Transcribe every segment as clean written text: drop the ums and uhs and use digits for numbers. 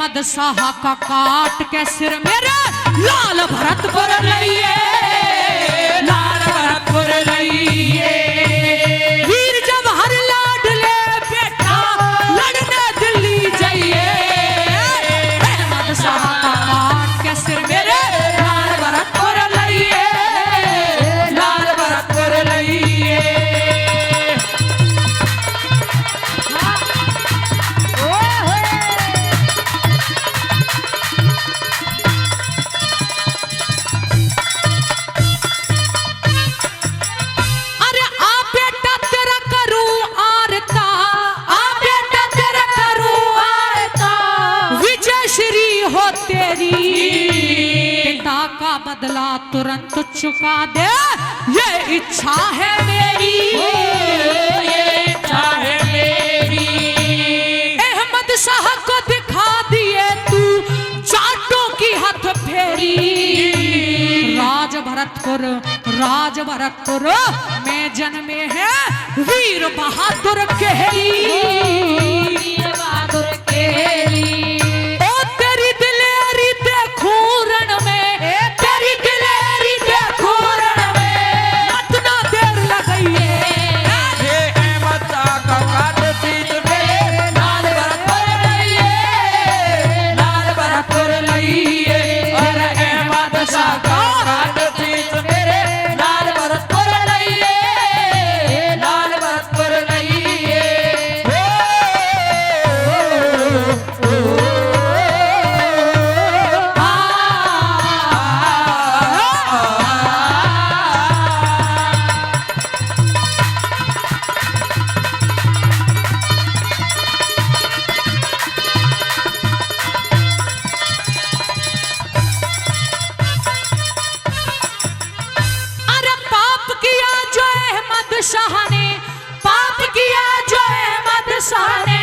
अहमद शाह का काट के सिर मेरे लाल भरतपुर लइए, लाल भरतपुर लइए। वीर जवाहर लाडले बेटा लड़ने दिल्ली जाइए, अहमद शाह का काट के सिर मेरे लाल भरतपुर लइए, लाल भरतपुर लइए। बदला तुरंत चुका दे ये इच्छा है मेरी, ये इच्छा है मेरी। अहमद शाह को दिखा दिए तू जाटों की हथ फेरी, राज भरतपुर में जन्मे हैं वीर बहादुर केहरी, वीर बहादुर केहरी। ओ तेरी दिलेरी देखूं रण में, शाह ने पाप किया जो अहमद शाह ने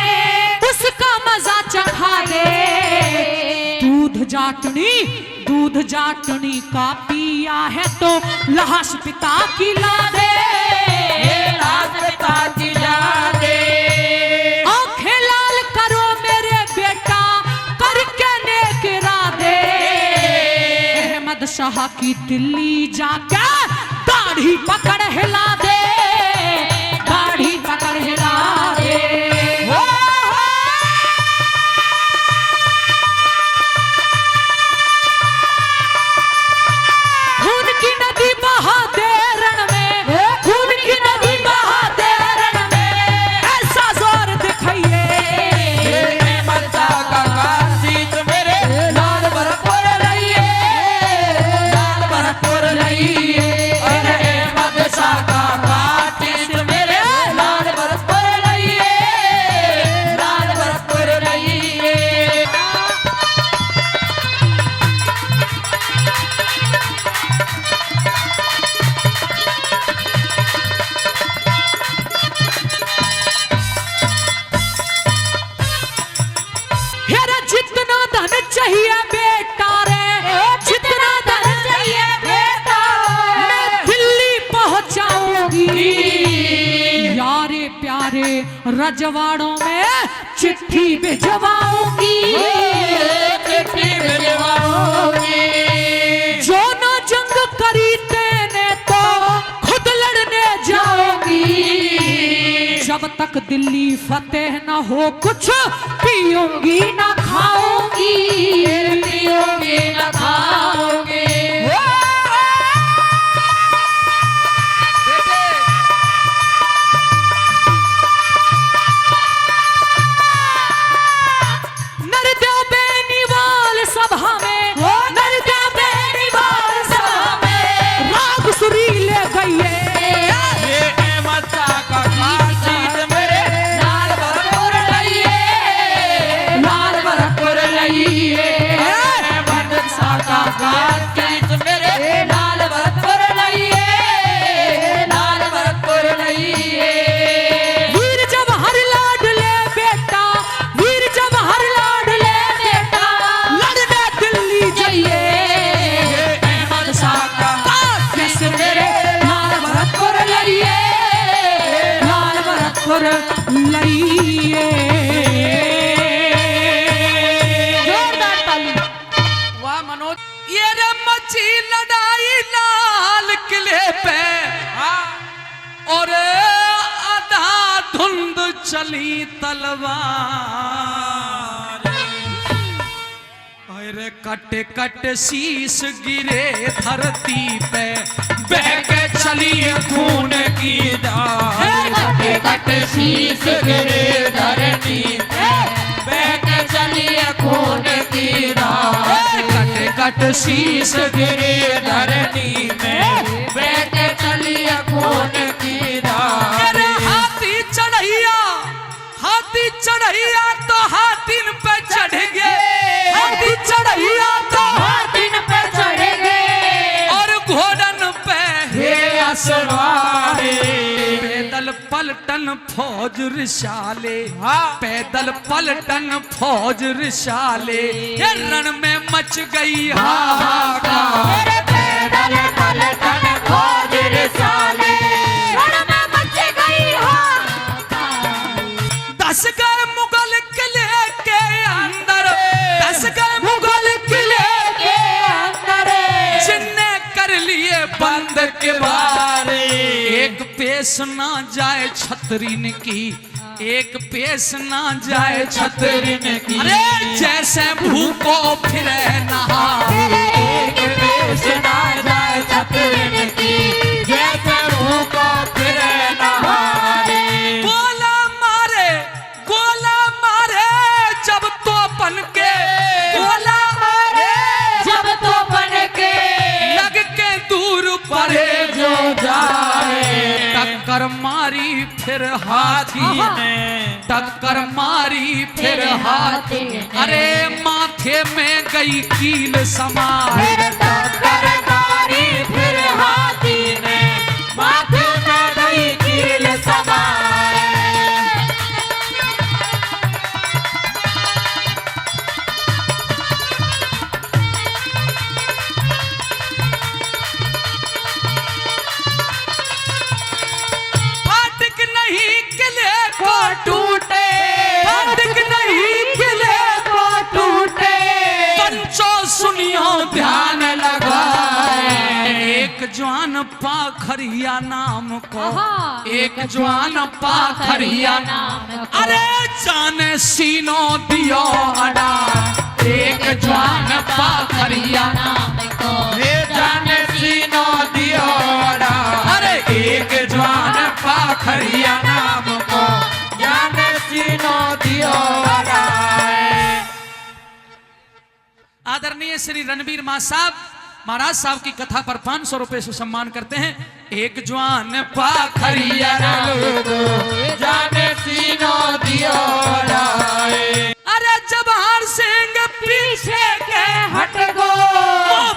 उसका मजा चखा दे। दूध जाटनी का पिया है तो लाश पिता की ला दे, लाश पिता की ला दे। आंखें लाल करो मेरे बेटा करके नेक इरादे, अहमद शाह की दिल्ली जाके दाढ़ी पकड़ हिला दे, दाढ़ी पकड़ हिला दे। खून की नदी बहा दे रण में, खून की नदी बहा दे रण में, ऐसा जोर दिखाइए अहमद शाह का काशिश मेरे लाल भरतपुर लइए, लाल भरतपुर लइए। अहमद शाह का काशिश मेरे लाल भरतपुर लइए, लाल भरतपुर लइए। जितना धन चाहिए बेटा रे, जितना धन चाहिए बेटा, मैं दिल्ली पहुंचाऊंगी, यारे प्यारे रजवाड़ों में चिट्ठी भिजवाऊंगी, चिट्ठी भिजवाऊंगी। जो ना जंग करी तेने तो खुद लड़ने जाऊंगी, जब तक दिल्ली फतेह न हो कुछ पीऊंगी ना खाऊंगी, पीऊंगी ना खाऊंगी। नरदेव बेनीवाल सभा में, नरदेव बेनीवाल सभा में राग सुरीले गइए, अहमद शाह का काशिश मेरे लाल भरतपुर लइए, लाल भरतपुर लइए। अहमद शाह का काशिश मेरे लाल भरतपुर लइए, लाल भरतपुर लइए। वीर जवाहर लाडले बेटा, वीर जवाहर लाडले बेटा लड़ने दिल्ली जाइए, अहमद शाह का काशिश मेरे लाल भरतपुर लइए, लाल भरतपुर लइए। चली तलवार, अरे कट कट शीश गिरे धरती पे, बह के चली खून की धार। कट कट शीश गिरे धरती पे, बह के चली खून की धार। कट कट शीश गिरे धरती में, बह के चली खून की धार। अरे हाथी चढ़ैया तो हाथिन पे चढ़ गए, हाथी चढ़ैया तो हाथिन पे चढ़ गए, और घोड़न पे हे असवारे। पैदल पलटन फौज रिसाले, पैदल पलटन फौज रिसाले, ये रण में मच गई हाहाकार। पैदल पलटन फौज रिसाले, रण में मच गई हाहाकार। 10 गए मुगल किले के अंदर, 10 गए मुगल किले के अंदर, जिनने कर लिए बंद के बारे। एक पेश ना जाए छतरीन की, एक पेश ना जाए छतरीन की, अरे जैसे भूखो फिरे नहार। एक पेश ना जाए छतरीन की, जैसे भूखो फिरे नहारे। गोला मारे जब तो बन के, गोला मारे जब तो बन के, लग के दूर परे जो जाए। टक्कर मारी फिर हाथी ने, टक्कर मारी फिर हाथी, अरे माथे में गई कील समार। टक्कर मारी फिर हाथी ने, माथे में गई कील समाए। फाटक नहीं किले को टूटे, फाटक नहीं किले को टूटे, पंचो सुनियो ध्यान लगाए। एक जवान पाखरिया नाम को, एक जवान पाखरिया नाम, अरे जाने सीनो दियो अड़ा। एक जवान पाखरिया नाम को, जाने सीनो दियो अड़ा। अरे एक जवान पाखरिया नाम को, जाने सीनो दियो अड़ा। आदरणीय श्री रणवीर महाराज साहब की कथा पर 500 रुपए से सम्मान करते हैं। एक जवान पाखरिया जाने सीनो दियो अड़ा। अरे जवाहर सिंह पीछे के हट गो,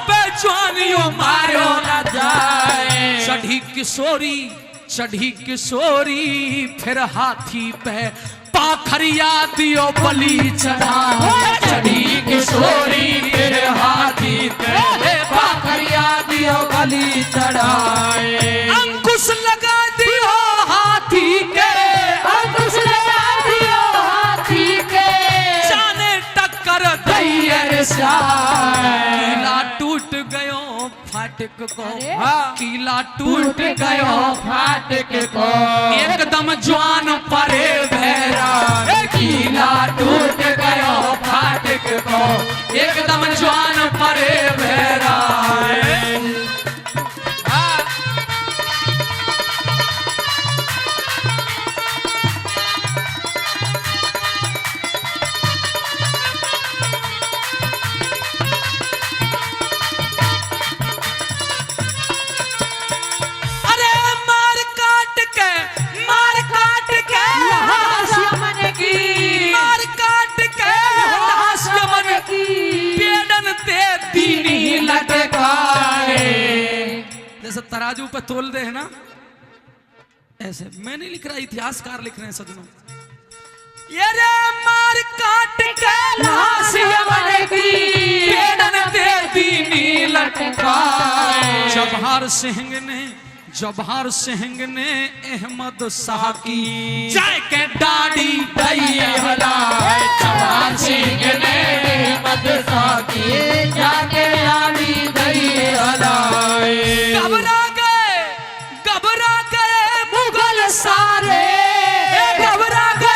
पे जवानियों मारो न जाए। चढ़ी किशोरी फिर हाथी पे, पाखरिया दियो बलि चढ़ा। चढ़ी किशोरी फिर हाथी पे, पाखरिया दियो बलि चढ़ाए। अंकुश लगा दियो हाथी के, अंकुश लगा दियो हाथी के, जाने टक्कर दैयर कीला टूट गयो फाटक को, कीला टूट गयो फाटक को। एकदम जवान परे भैरा, कीला टूट गयो फाटक को, एकदम जवान परे भैरा। अरे मार काट के मार काट के लाश यमन की, पेड़न ते दीनी लटकाए। जैसे तराजू पे तोल दे है ना, ऐसे मैं नहीं लिख रहा, इतिहासकार लिख रहे हैं सजनों। ये रे मार काट के लाश यमन की, पेड़न ते दीनी लटकाए। जवाहर सिंह ने अहमद शाह की जय के दाढ़ी दई हलाए। जवाहर सिंह ने अहमद शाह की जाके दाढ़ी दई हलाए। घबरा गए मुगल सारे, घबरा गए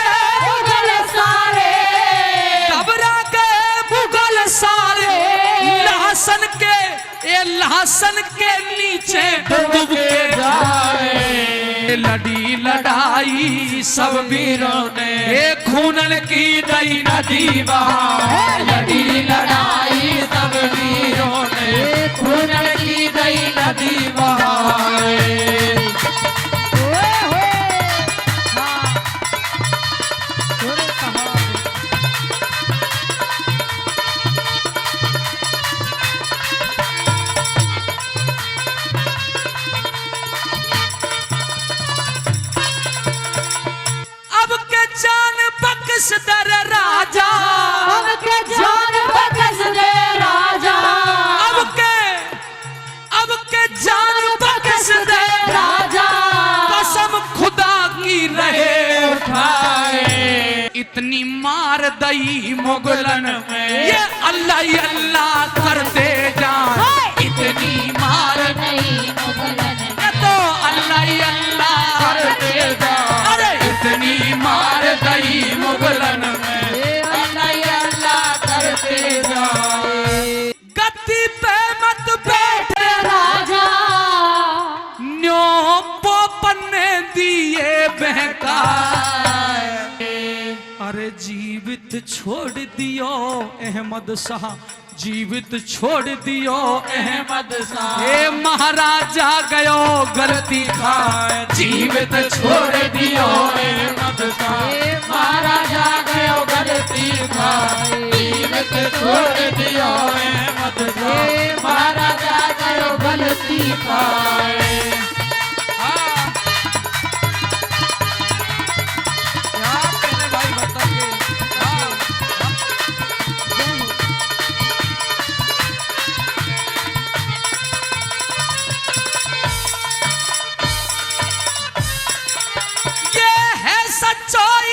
सिंहासन के नीचे डूब के जाए। लड़ी लड़ाई सब वीरों ने खूनन की नई नदी बहाए। लड़ी लड़ाई सब वीरों ने खून की नई नदी बहाए। दर राजा अब के जान बकस दे राजा। अब के जान बकस दे राजा। कसम खुदा की रहे उठाए। इतनी मार दई मुगलन में ये अल्लाह करते जान। इतनी मार नहीं मुगलन ये तो अल्लाह करते जान। अरे इतनी मार दई मुगलन में अल्लाह करते जाए। गद्दी पे मत बैठे राजा न्यो पोपन ने दिए बहकाए। अरे जीवित छोड़ दियो अहमद शाह, जीवित छोड़ दियो अहमद शाह। ए महाराजा गयो गलती खाए। जीवित छोड़ दियो अहमद शाह। महाराजा गयो गलती खाए। जीवित छोड़ दियो अहमद शाह। महाराजा गयो गलती खाए। भाई बता के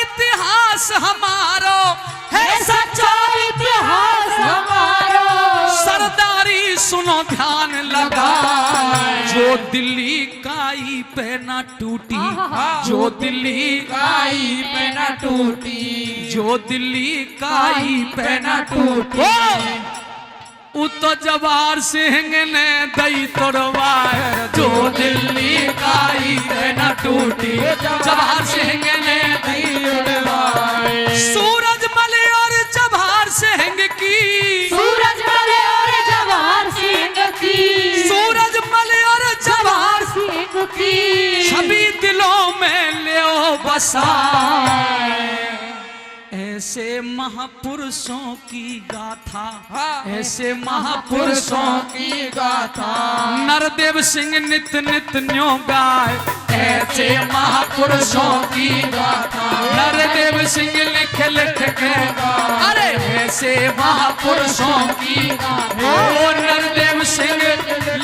इतिहास हमारो है सच्चा इतिहास हमारो। सरदारी सुनो ध्यान लगा। जो दिल्ली काई पे न टूटी, जो दिल्ली काई पे न टूटी, जो दिल्ली काई पे न टूटी। उ तो जवार सिंह ने दई तोड़वाए। जो दिल्ली काई पे न टूटी, जवार सिंह ने दई तोड़वाए। सूरजमल और जवाहर सिंह की, सूरजमल और जवाहर सिंह की, सूरजमल और जवाहर सिंह की छवि दिलों में ले बसाए। ऐसे महापुरुषों की गाथा, ऐसे महापुरुषों की गाथा नरदेव सिंह नित नित न्यो गाए। ऐसे महापुरुषों की गाथा नरदेव सिंह लिख लिख के। अरे ऐसे महापुरुषों की गाथा ओ नरदेव सिंह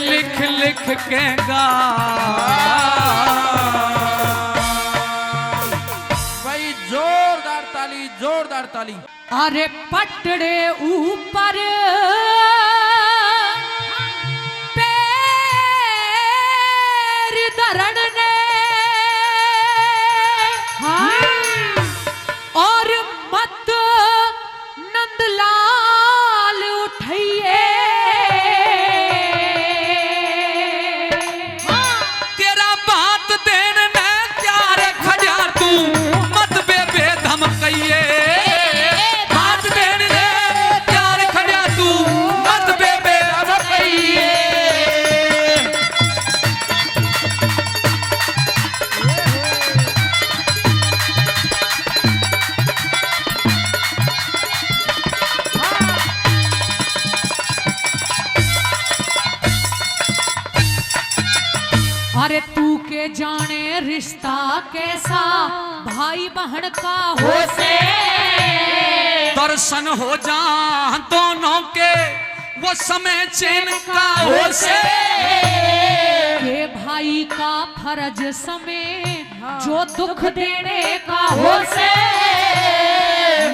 लिख लिख के गाए। जोरदार ताली। अरे पटड़े ऊपर पैर धरण ने और मत नंदलाल उठाइए। तेरा बात देने ने क्या रे खजा तू मत बेबे धमकइए। अरे तू के जाने रिश्ता कैसा भाई बहन का हो से। दर्शन हो जा दोनों के वो समय चैन का हो से। ये भाई का फर्ज समय जो दुख देने का हो से।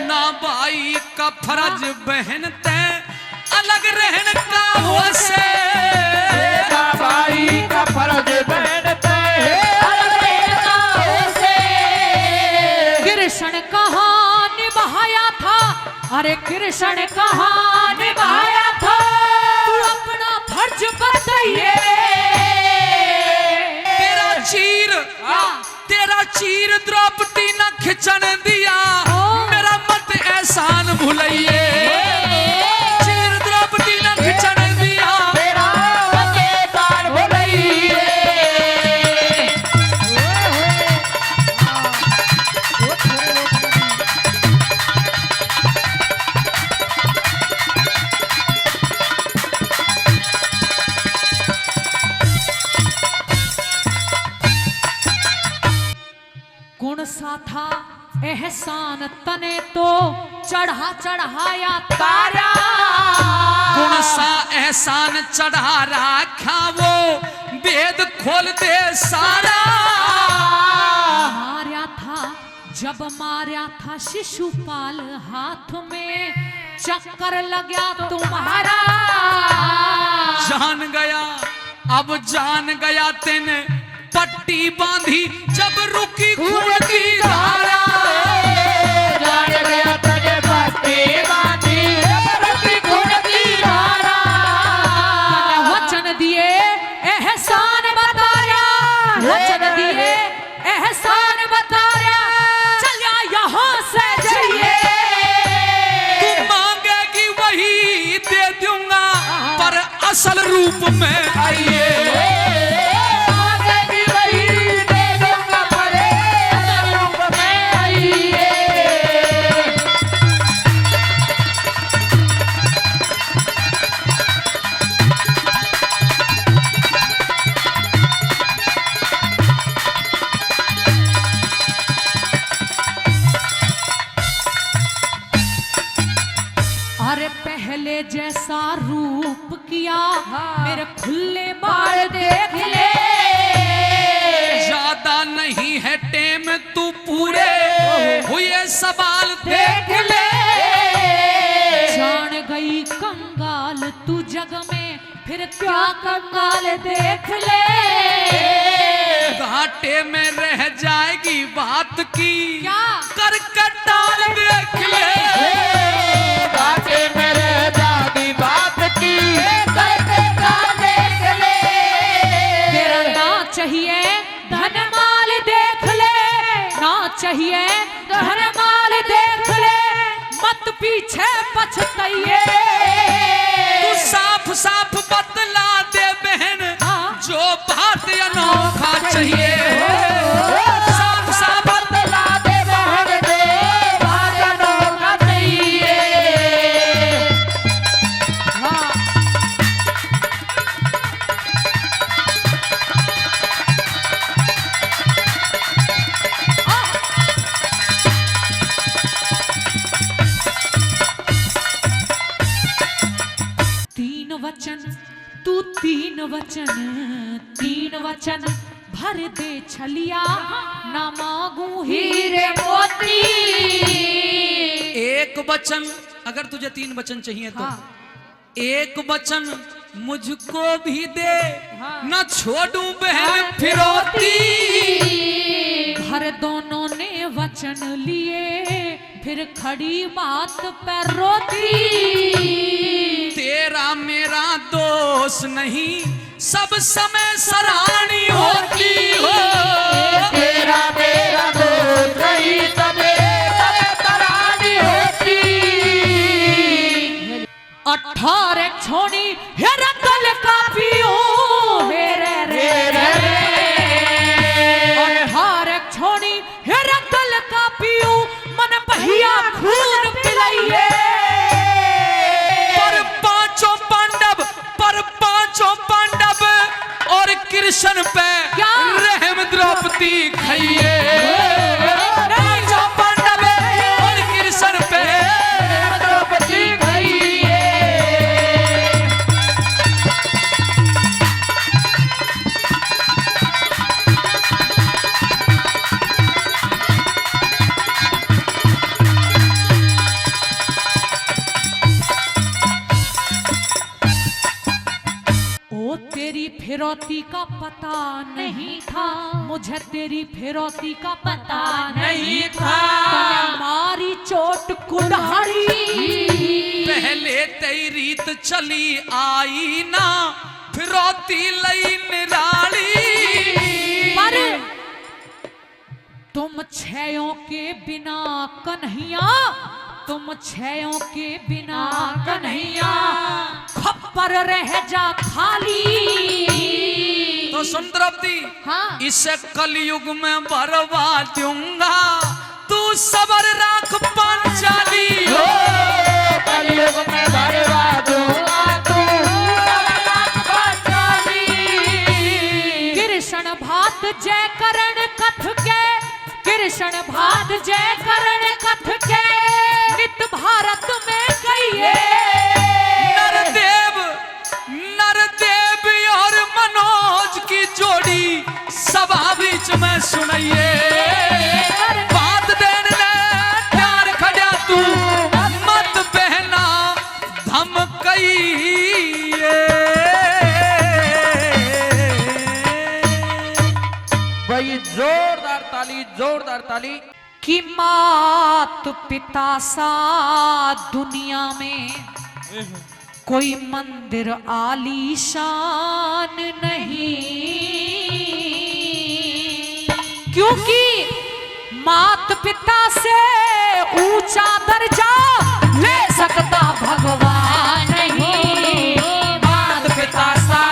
ना भाई का फर्ज बहन ते अलग रहने का हो से। भाई का फर्ज बहन पे अलग रहने का हो से। कृष्ण कहाँ निभाया था, अरे कृष्ण कहाँ निभाया था। तू अपना फर्ज बता दिखाइए। तेरा चीर द्रौपदी न खिंचन दिया, मेरा मत एहसान भुलाइए। चीर द्रौपदी न खिंचन दिया, मेरा मत एहसान भुलाइए। गुण सा था एहसान तने तो चढ़ाया तारा। गुण सा एहसान चढ़ा रखा वो वेद खोल दे सारा। मारा था जब मारा था शिशुपाल, हाथ में चक्कर लगा तुम्हारा। जान गया अब जान गया तेने, पट्टी बांधी जब रुकी खून की धारा। जान गया तेने पट्टी बांधी जब रुकी खून की धारा। वचन दिए एहसान बताया, वचन दिए एहसान बताया, चलिया यहाँ से जाइए। तू मांगेगी वही दे दूंगा, पर असल रूप में आइए। अरे पहले जैसा रूप किया, मेरे खुले बाल देख ले। ज्यादा नहीं है टेम तू पूरे हुए सवाल देख ले। जान गई कंगाल तू जग में, फिर क्या कंगाल देख ले। घाटे में रह जाएगी बात की, क्या कर कटाल देख ले। घाटे में रह जाएगी बात की, कर कटाल देख ले। तेरा ना चाहिए धन माल देख ले, ना चाहिए धन माल देख ले, मत पीछे पछताइए। तू साफ साफ बतला दे बहन, जो बात अनोखा चाहिए। साफ साफ बतला दे बहन, जो बात अनोखा चाहिए। तू तीन वचन भर दे छलिया, ना मांगू हीरे मोती। एक वचन, अगर तुझे 3 वचन चाहिए तो एक वचन मुझको भी दे, न छोड़ू बहन फिरौती। भर दोनों ने वचन लिए, फिर खड़ी बात पर रोती। तेरा मेरा दोष नहीं, सब समय सराहनी होती हो। तेरा मेरा दोष नहीं, सब समय सराहनी होती। 18 छोड़ी हेरा तल का पियो, हेरे रे रे रे। 18 छोड़ी हेरा तल का पियो, मन पहिया खून पिलाइए। पर पांडव और कृष्ण पे रहम द्रौपदी खाइए। पांचों पांडव और कृष्ण पे रहम द्रौपदी खाइए। तेरी फिरौती का पता नहीं था, मुझे तेरी फिरौती का पता नहीं था। मारी चोट कुल्हाड़ी, पहले तेरी रीत चली आई ना, फिरौती लई निराली। पर तुम छयों के बिना कन्हैया, तुम छयों के बिना कन्हैया खप्पर रह जा खाली। तो सुन द्रौपदी, हाँ। इसे कलयुग में बरवा दूंगा, तू सबर राख पांचाली। कलयुग में बरवा दूंगा, तू सबर राख पांचाली। कृष्ण भात जय करण कथ के, कृष्ण भात जय करण कथ के नित भारत में कहिए। नरदेव और मनोज की जोड़ी सभा बीच में सुनाइए। बात देने प्यार खड़ा तू मत बहना धमकइए। भाई जोरदार ताली, जोरदार ताली। कि मात पिता सा दुनिया में कोई मंदिर आलीशान नहीं, क्योंकि मात पिता से ऊंचा दर्जा ले सकता भगवान नहीं। मात पिता सा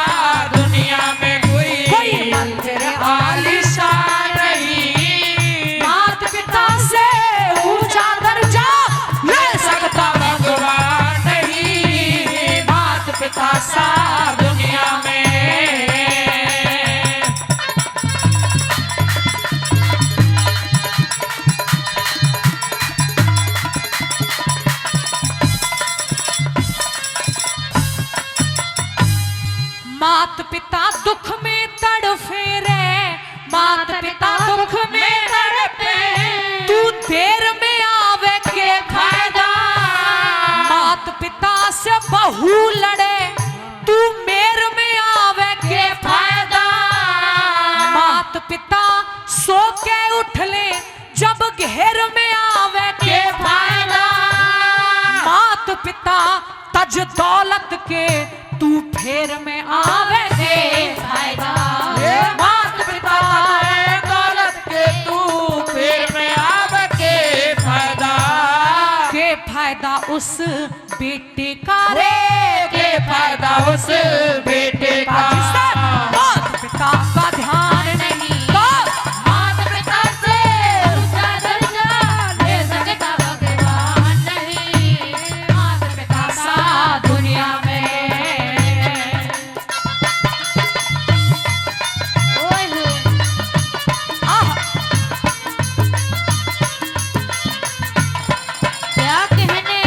दुनिया में कोई मंदिर आलीशान नहीं। मात पिता से ऊंचा दर्जा ले सकता भगवान नहीं। मात पिता सा दुनिया में। मात पिता दुख में तड़फे रे, मात पिता दुख में तड़पे, तू देर में आवे के फायदा। मात पिता से बहू लड़े, तू मेर में आवे के फायदा। मात पिता सो के उठ ले, जब घेर में आवे के फायदा। मात पिता तज दौलत के, तू फेर में आवे के फायदा। मात पिता दौलत के, तू फिर में आवे के फायदा। के फायदा उस बेटे का रे, के फायदा उस बेटे का। जिसे मात पिता का ध्यान नहीं। मात पिता से ऊंचा दर्जा ले सकता भगवान नहीं। मात पिता सा दुनिया में। क्या कहने।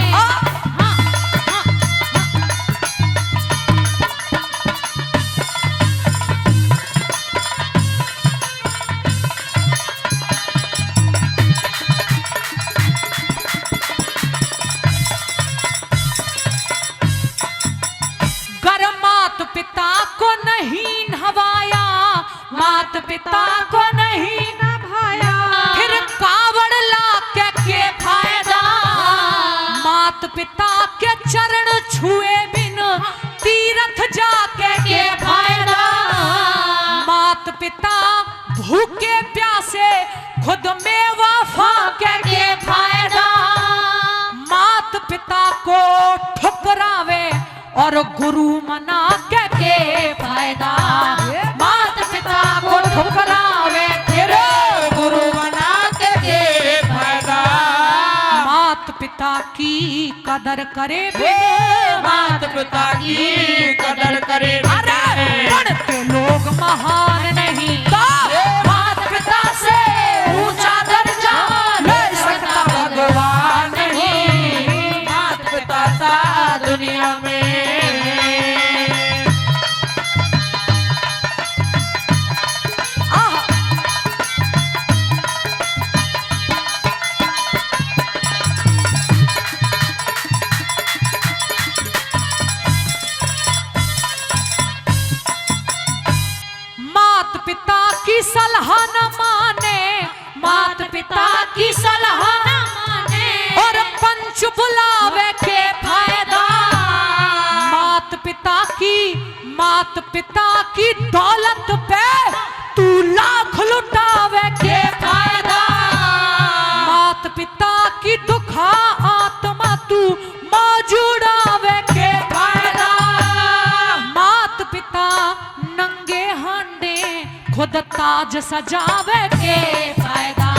गर मात पिता को नहीं नहवाया, मात पिता को नहीं नभाया, फिर कावड़ ला के फायदा। मात पिता के चरण छुए बिन तीरथ जाके के फायदा। मात पिता भूखे प्यासे खुद मेवा फाके के फायदा। मात पिता को ठुकरावे और गुरु मना के फायदा। मात पिता को ठुकरावे फिर गुरु बना के फायदा। मात पिता की कदर करे मात पिता की कदर करे। पढ़ते लोग महान नहीं। मात पिता से ऊंचा दर्जा ले सकता भगवान नहीं। मात पिता सा दुनिया में। मात पिता की सलाह न माने, मात पिता की सलाह न माने, और पंच बुलावे के फायदा। मात पिता की मात मात पिता की दौलत पे तू लाख लुटावे के फायदा। मात पिता की दुखा आत्मा तू मौजूदावे के फायदा। मात पिता नंगे हांडे खुद ताज सजावे के फायदा।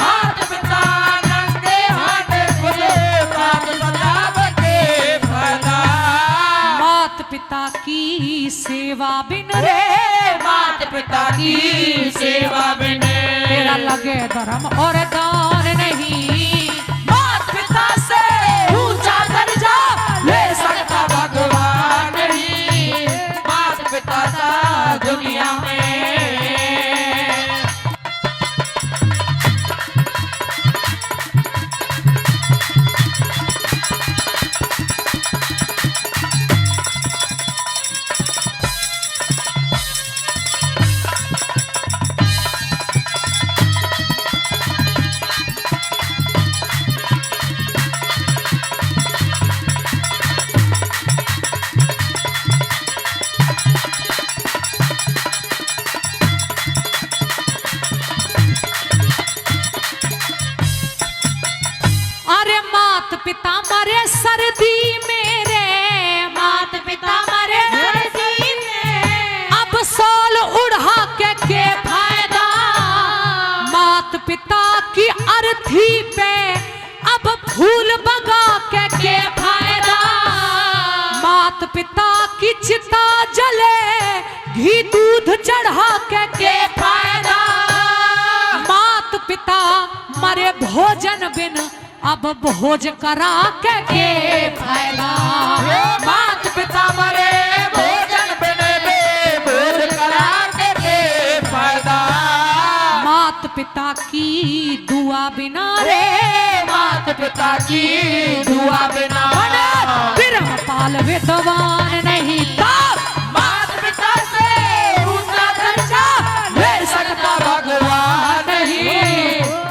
मात पिता नंगे हाथ खुद ताज सजावे के फायदा। मात पिता की सेवा बिन रे मात पिता की सेवा बिन तेरा लगे धर्म और दान नहीं। मात पिता से ऊंचा दर्जा ले सकता भगवान ही मात पिता सा दुनिया में। अरे मात पिता मरे सर्दी मेरे मात पिता मरे सर्दी में अब साल उड़ा के फायदा। मात पिता की अर्थी पे अब फूल बगा के फायदा। मात पिता की चिता जले घी दूध चढ़ा के फायदा। मात पिता मरे भोजन बिन अब भोज करा के फायदा। मात पिता मरे भोजन बिन भोज करा के फायदा। मात पिता की दुआ बिना रे मात पिता की दुआ बिना बिरम पाल विद्वान नहीं था। मात पिता से ऊंचा दर्जा ले सकता भगवान ही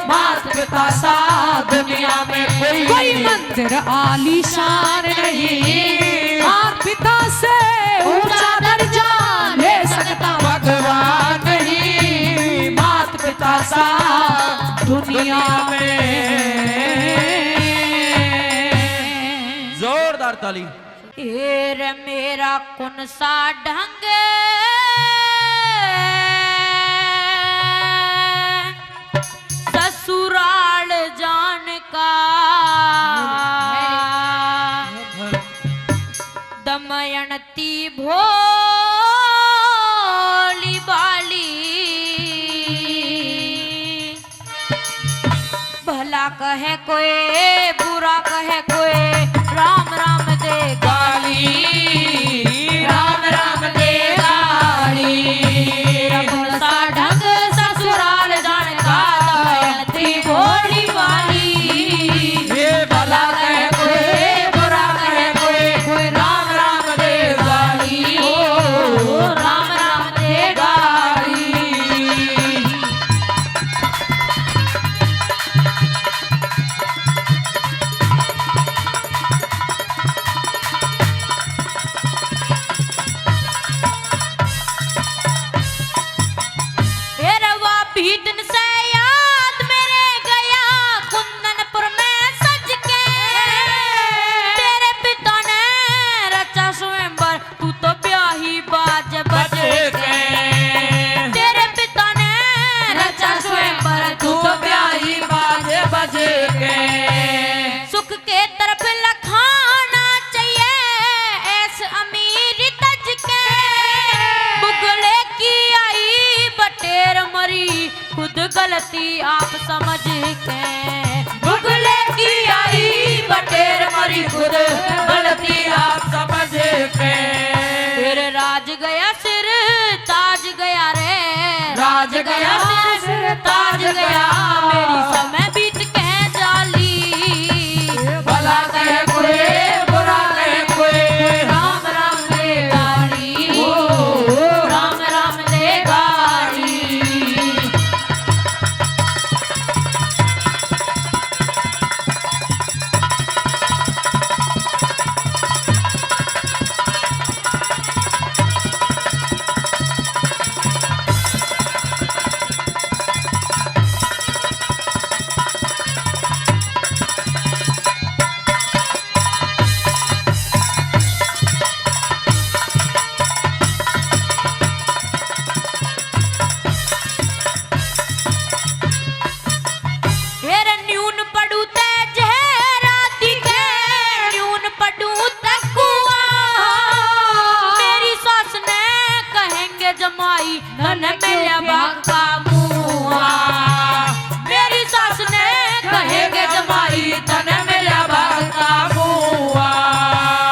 मात पिता सा दुनिया में कोई मंदिर आलीशान नहीं। मात पिता से ऊंचा दर्जा ले सकता भगवान ही मात पिता सा दुनिया में। जोरदार ताली। रे मेरा कौन सा ढंग ससुराल जान का। दमयंती भोली बाली भला कहे कोई बुरा कहे कोई राम राम दे गाली। राम राम दे गाली। कौन सा ढंग ससुराल जान का दमयंती भोली बाली। ये भला कहे कोई बुरा कहे कोई राम राम दे गाली। राम राम दे गाली। रवा भीतन से याद मेरे गया कुंदनपुर में सज के। तेरे पिता ने रचा स्वयंवर तू तो ब्याही बाज बज के। तेरे पिता ने रचा स्वयंवर तू तो ब्याही बाज बज के। सुख के तरफ लखाना चाहिए ऐस अमीर तज के। बुगले की आई बटेर मरी खुद गलती आप समझ के। बुगले की आई बटेर मरी खुद गलती आप समझ के। फिर राज गया सिर ताज गया रे। राज गया सिर ताज गया मेरी समय बीत के जाली। भला कहे कोई बुरा कहे कोई राम राम दे गाली। राम राम दे गाली। जमाई धन मिल्या बाका मुआ। मेरी सास ने कहेंगे जमाई धन मिल्या बाका मुआ।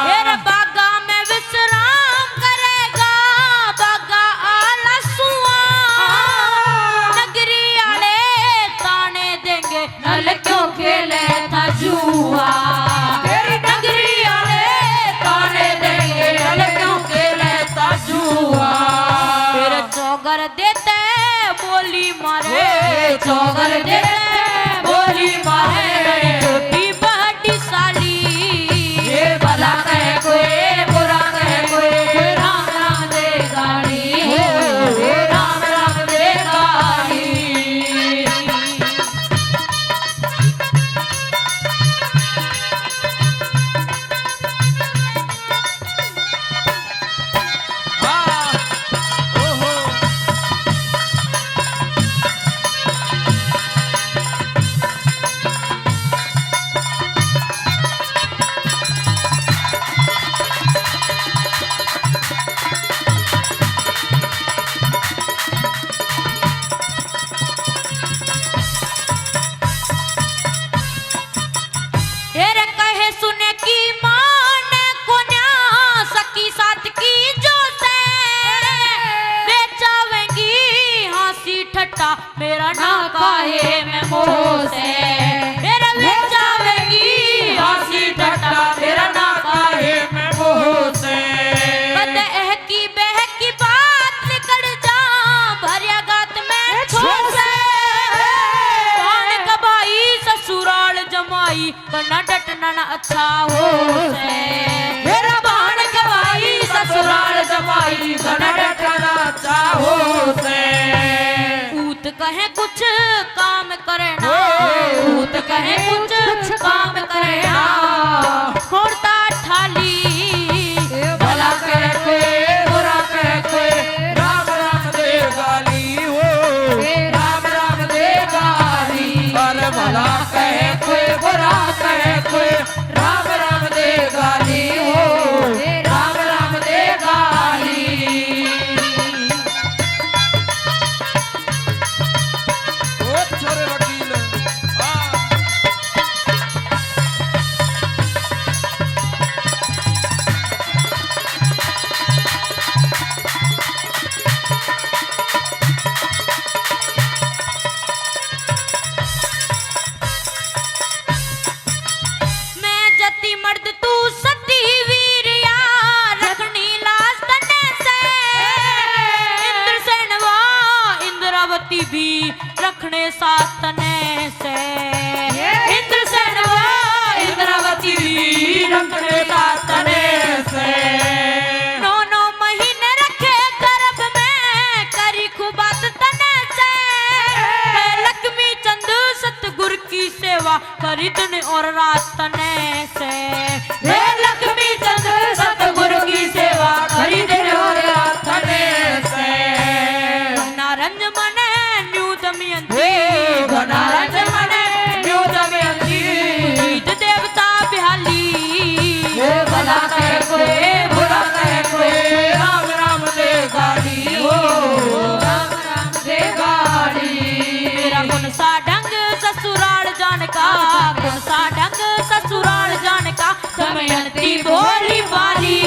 मेरे बागा में विश्राम करेगा बागा आला सुआ। नगरी आले ताने देंगे नल क्यों खेले था जुआ। तेरी नगरी आले ताने देंगे नल क्यों खेले था जुआ। फिर चौगर देते बोली मारे चौगर देते बोली मारे। छोटी बड़ी साली ये भला कहे कोई बुरा कहे कोई राम राम दे गाड़ी हो राम राम दे गाड़ी। तेरे कहे सुने की मान को न्या सकी साथ की जो से बेचावेंगी हंसी ठट्टा मेरा ना काहे में मोह से। मेरा बेचावेंगी हंसी ठट्टा मेरा ना काहे मैं मोह से। कदह की बह की बात निकल जा भरिया गात में छो से। कौन कबाई ससुराल जमाई बना डटना ना अच्छा हो से। मेरा बाण गवाई ससुराल जमाई घना डटना चाहो से। ऊत कहे कुछ काम करे ना ऊत कहे कुछ काम करे ना। होता ठाली भला कहे कोई बुरा कहे कोई राम राम दे गाली हो राम राम दे गाली। अरे भला कहे कोई बुरा कहे कोई राम राम दे गाली हो राम राम दे गाली। ओ छोरे वकील मैं जति मर्द तू सती वीरिया रखनी लाज तने से। इंद्र सेनवा इंद्रावती भी रखने साथ तने से। इंद्र सेनवा इंद्रावती भी रखने साथ तने से। 9 महीने रखे गर्भ में करी खुबात तने से। लक्ष्मी चंद सतगुरु की सेवा करी दिन और रात तने से। हे लक्ष्मी चंद्र सतगुरु की सेवा करी दिन और रात तने से। नारंज मने न्यू दमयंती घनारंज मने न्यू दमयंती। गीत देवता बिहाली ये भला कहे कोई बुरा कहे कोई राम राम दे गाड़ी हो राम राम दे गाड़ी। मेरा गुण सा ढंग ससुराल जान का गुण सा ढंग ससुराल जान का दमयंती भोली भाली।